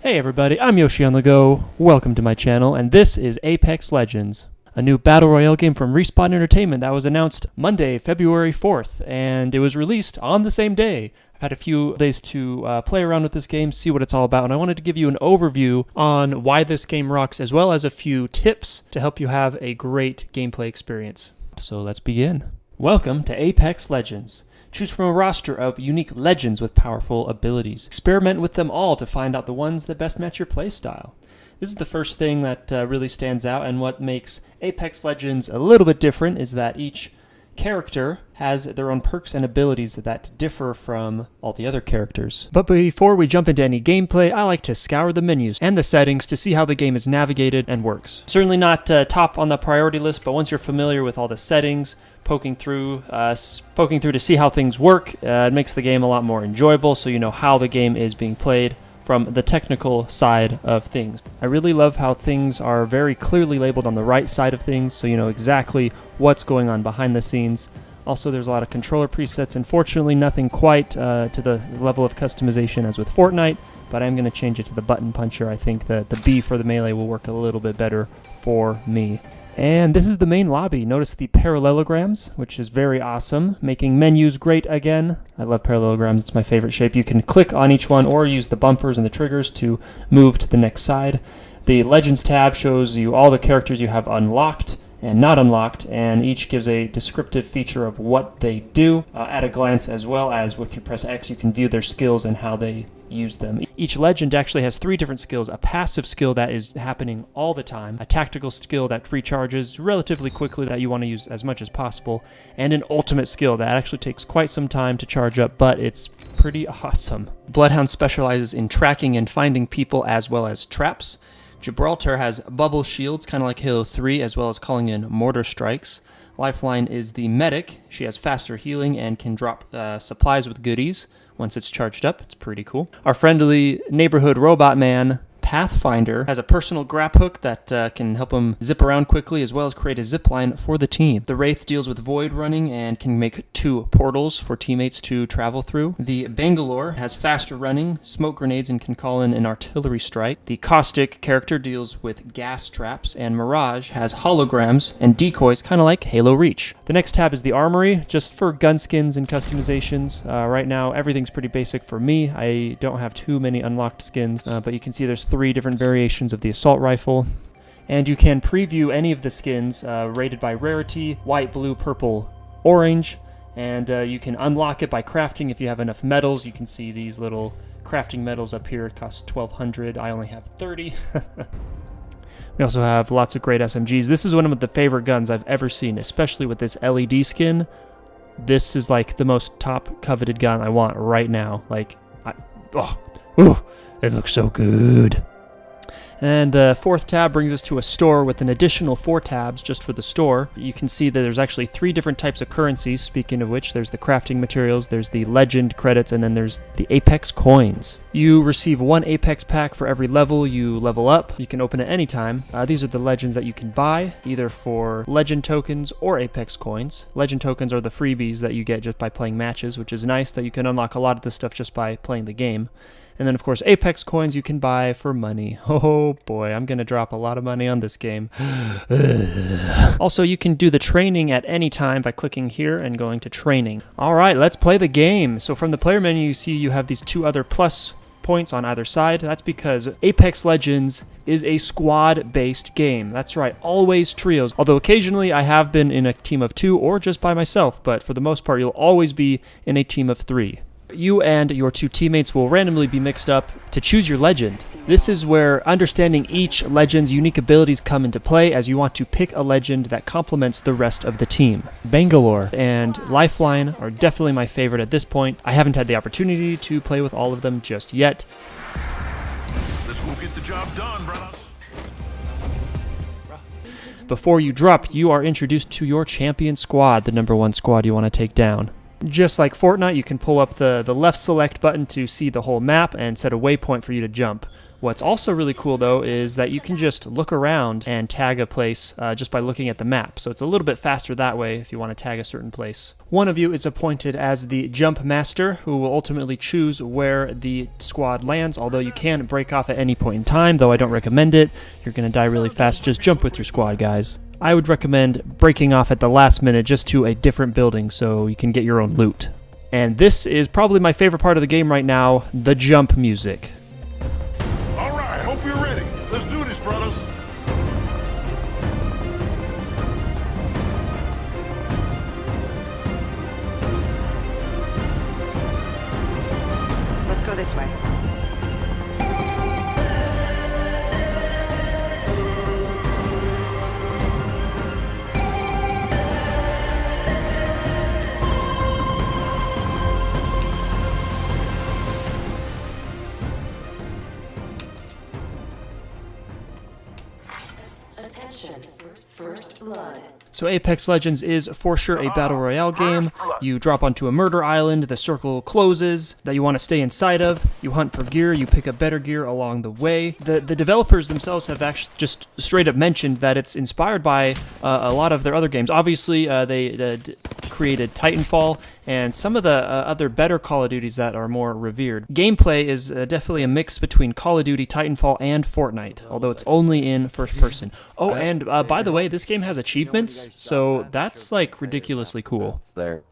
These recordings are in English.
Hey everybody, I'm Yoshi on the Go. Welcome to my channel, and this is Apex Legends, a new Battle Royale game from Respawn Entertainment that was announced Monday, February 4th, and it was released on the same day. I've had a few days to play around with this game, see what it's all about, and I wanted to give you an overview on why this game rocks, as well as a few tips to help you have a great gameplay experience. So let's begin. Welcome to Apex Legends. Choose from a roster of unique legends with powerful abilities. Experiment with them all to find out the ones that best match your playstyle. This is the first thing that really stands out, and what makes Apex Legends a little bit different is that each character has their own perks and abilities that differ from all the other characters. But before we jump into any gameplay, I like to scour the menus and the settings to see how the game is navigated and works. Certainly not top on the priority list, but once you're familiar with all the settings, poking through to see how things work, it makes the game a lot more enjoyable, so you know how the game is being played from the technical side of things. I really love how things are very clearly labeled on the right side of things, so you know exactly what's going on behind the scenes. Also, there's a lot of controller presets. Unfortunately, nothing quite to the level of customization as with Fortnite, but I'm going to change it to the button puncher. I think that the B for the melee will work a little bit better for me. And this is the main lobby. Notice the parallelograms, which is very awesome, making menus great again. I love parallelograms, it's my favorite shape. You can click on each one or use the bumpers and the triggers to move to the next side. The Legends tab shows you all the characters you have unlocked and not unlocked, and each gives a descriptive feature of what they do at a glance, as well as if you press X you can view their skills and how they use them. Each legend actually has 3 different skills: a passive skill that is happening all the time, a tactical skill that recharges relatively quickly that you want to use as much as possible, and an ultimate skill that actually takes quite some time to charge up, but it's pretty awesome. Bloodhound specializes in tracking and finding people as well as traps. Gibraltar has bubble shields, kind of like Halo 3, as well as calling in mortar strikes. Lifeline is the medic. She has faster healing and can drop supplies with goodies once it's charged up. It's pretty cool. Our friendly neighborhood robot man, Pathfinder, has a personal grab hook that can help him zip around quickly, as well as create a zip line for the team. The Wraith deals with void running and can make 2 portals for teammates to travel through. The Bangalore has faster running, smoke grenades, and can call in an artillery strike. The Caustic character deals with gas traps, and Mirage has holograms and decoys, kind of like Halo Reach. The next tab is the Armory, just for gun skins and customizations. Right now, everything's pretty basic for me. I don't have too many unlocked skins, but you can see there's 3 different variations of the assault rifle, and you can preview any of the skins rated by rarity: white, blue, purple, orange, and you can unlock it by crafting. If you have enough medals, you can see these little crafting medals up here. It costs 1,200. I only have 30. We also have lots of great SMGs. This is one of the favorite guns I've ever seen, especially with this LED skin. This is like the most top coveted gun I want right now. Like, it looks so good. And the 4th tab brings us to a store with an additional 4 tabs just for the store. You can see that there's actually 3 different types of currencies. Speaking of which, there's the crafting materials, there's the legend credits, and then there's the Apex coins. You receive 1 Apex pack for every level you level up. You can open it anytime. These are the legends that you can buy, either for legend tokens or Apex coins. Legend tokens are the freebies that you get just by playing matches, which is nice that you can unlock a lot of this stuff just by playing the game. And then, of course, Apex coins you can buy for money. Oh boy, I'm going to drop a lot of money on this game. Also, you can do the training at any time by clicking here and going to training. All right, let's play the game. So from the player menu, you see you have these 2 other plus points on either side. That's because Apex Legends is a squad-based game. That's right, always trios. Although occasionally I have been in a team of 2 or just by myself, but for the most part, you'll always be in a team of 3. You and your 2 teammates will randomly be mixed up to choose your legend. This is where understanding each legend's unique abilities come into play, as you want to pick a legend that complements the rest of the team. Bangalore and Lifeline are definitely my favorite at this point. I haven't had the opportunity to play with all of them just yet. This will get the job done, brother. Before you drop, you are introduced to your champion squad, the number 1 squad you want to take down. Just like Fortnite, you can pull up the left select button to see the whole map and set a waypoint for you to jump. What's also really cool, though, is that you can just look around and tag a place just by looking at the map. So it's a little bit faster that way if you want to tag a certain place. One of you is appointed as the jump master, who will ultimately choose where the squad lands, although you can break off at any point in time, though I don't recommend it. You're going to die really fast. Just jump with your squad, guys. I would recommend breaking off at the last minute just to a different building so you can get your own loot. And this is probably my favorite part of the game right now, the jump music. Alright, hope you're ready. Let's do this, brothers. Let's go this way. Attention, first blood. So Apex Legends is for sure a battle royale game. You drop onto a murder island, the circle closes, that you want to stay inside of, you hunt for gear, you pick up better gear along the way. The developers themselves have actually just straight up mentioned that it's inspired by a lot of their other games. Obviously, they created Titanfall and some of the other better Call of Duties that are more revered. Gameplay is definitely a mix between Call of Duty, Titanfall, and Fortnite, although it's only in first person. Oh, and by the way, this game has achievements, so that's like ridiculously cool. There.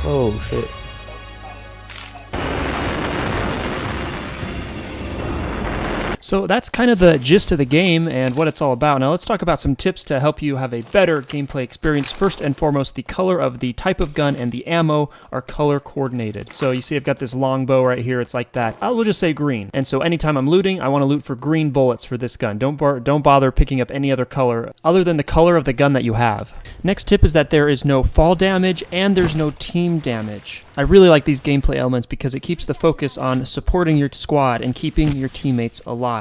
Oh shit. So that's kind of the gist of the game and what it's all about. Now let's talk about some tips to help you have a better gameplay experience. First and foremost, the color of the type of gun and the ammo are color coordinated. So you see I've got this longbow right here, it's like that. I will just say green. And so anytime I'm looting, I want to loot for green bullets for this gun. Don't bother picking up any other color other than the color of the gun that you have. Next tip is that there is no fall damage and there's no team damage. I really like these gameplay elements because it keeps the focus on supporting your squad and keeping your teammates alive.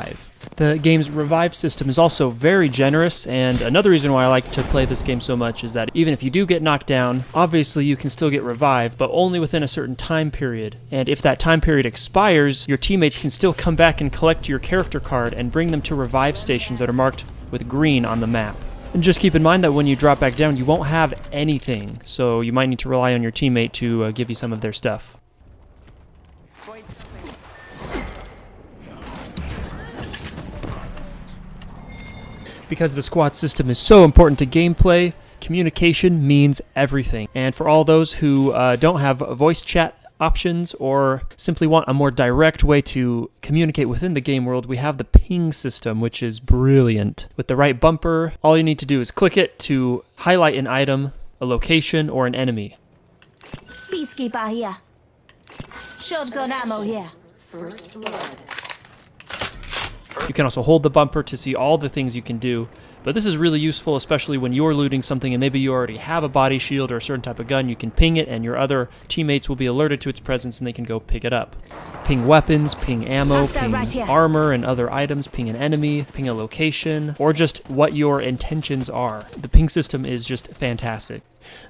The game's revive system is also very generous, and another reason why I like to play this game so much is that even if you do get knocked down, obviously you can still get revived, but only within a certain time period. And if that time period expires, your teammates can still come back and collect your character card and bring them to revive stations that are marked with green on the map. And just keep in mind that when you drop back down, you won't have anything, so you might need to rely on your teammate to give you some of their stuff. Because the squad system is so important to gameplay, communication means everything. And for all those who don't have voice chat options or simply want a more direct way to communicate within the game world, we have the ping system, which is brilliant. With the right bumper, all you need to do is click it to highlight an item, a location, or an enemy. Peacekeeper here. Shotgun ammo here. First blood. You can also hold the bumper to see all the things you can do, but this is really useful, especially when you're looting something and maybe you already have a body shield or a certain type of gun. You can ping it and your other teammates will be alerted to its presence and they can go pick it up. Ping weapons, ping ammo, ping armor and other items, ping an enemy, ping a location, or just what your intentions are. The ping system is just fantastic.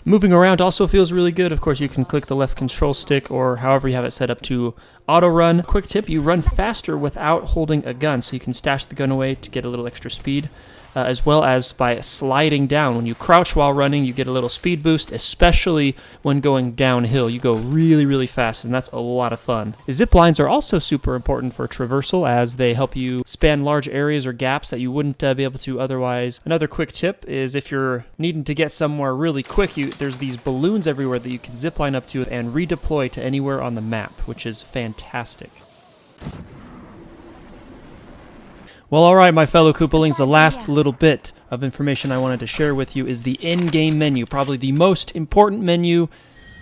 Moving around also feels really good. Of course, you can click the left control stick or however you have it set up to auto run. Quick tip, you run faster without holding a gun, so you can stash the gun away to get a little extra speed. As well as by sliding down. When you crouch while running, you get a little speed boost, especially when going downhill. You go really, really fast, and that's a lot of fun. Zip lines are also super important for traversal, as they help you span large areas or gaps that you wouldn't be able to otherwise. Another quick tip is if you're needing to get somewhere really quick, there's these balloons everywhere that you can zip line up to and redeploy to anywhere on the map, which is fantastic. Well, alright, my fellow Koopalings, the last little bit of information I wanted to share with you is the in-game menu, probably the most important menu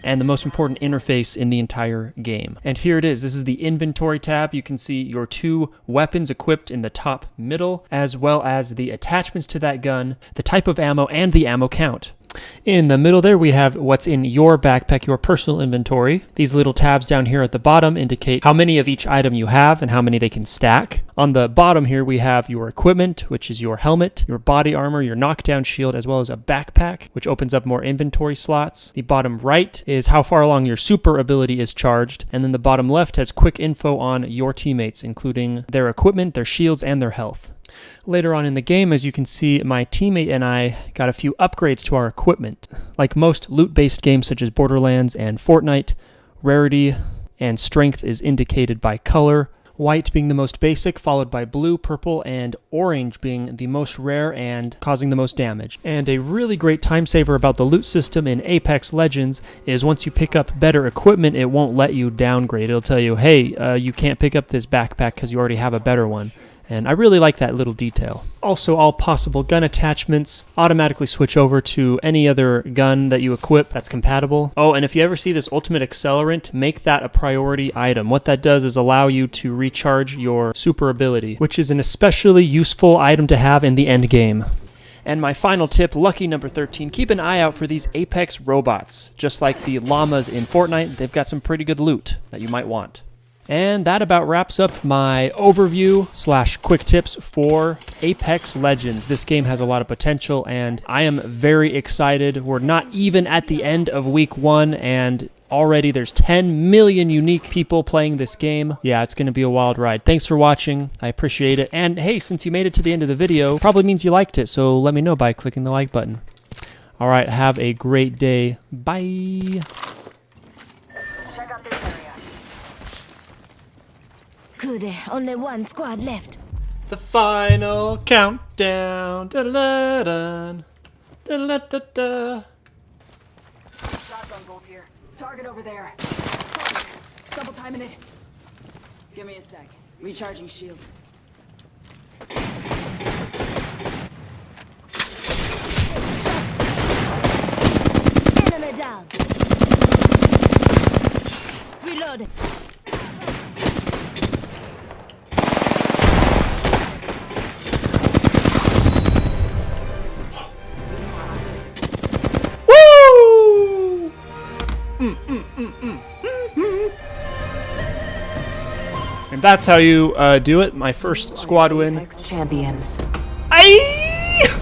and the most important interface in the entire game. And here it is. This is the inventory tab. You can see your 2 weapons equipped in the top middle, as well as the attachments to that gun, the type of ammo, and the ammo count. In the middle there, we have what's in your backpack, your personal inventory. These little tabs down here at the bottom indicate how many of each item you have and how many they can stack. On the bottom here, we have your equipment, which is your helmet, your body armor, your knockdown shield, as well as a backpack, which opens up more inventory slots. The bottom right is how far along your super ability is charged, and then the bottom left has quick info on your teammates, including their equipment, their shields, and their health. Later on in the game, as you can see, my teammate and I got a few upgrades to our equipment. Like most loot-based games such as Borderlands and Fortnite, rarity and strength is indicated by color, white being the most basic, followed by blue, purple, and orange being the most rare and causing the most damage. And a really great time saver about the loot system in Apex Legends is once you pick up better equipment, it won't let you downgrade. It'll tell you, hey, you can't pick up this backpack because you already have a better one. And I really like that little detail. Also, all possible gun attachments automatically switch over to any other gun that you equip that's compatible. Oh, and if you ever see this ultimate accelerant, make that a priority item. What that does is allow you to recharge your super ability, which is an especially useful item to have in the end game. And my final tip, lucky number 13, keep an eye out for these Apex robots. Just like the llamas in Fortnite, they've got some pretty good loot that you might want. And that about wraps up my overview / quick tips for Apex Legends. This game has a lot of potential and I am very excited. We're not even at the end of week 1 and already there's 10 million unique people playing this game. Yeah, it's going to be a wild ride. Thanks for watching. I appreciate it. And hey, since you made it to the end of the video, probably means you liked it. So let me know by clicking the like button. All right, have a great day. Bye. Good, only one squad left. The final countdown. Da-da-da-da. Da-da-da-da. Shotgun bolt here. Target over there. Double timing it. Give me a sec. Recharging shields. Enemy down. Reloading. And that's how you do it. My first squad win. Apex champions. Aye!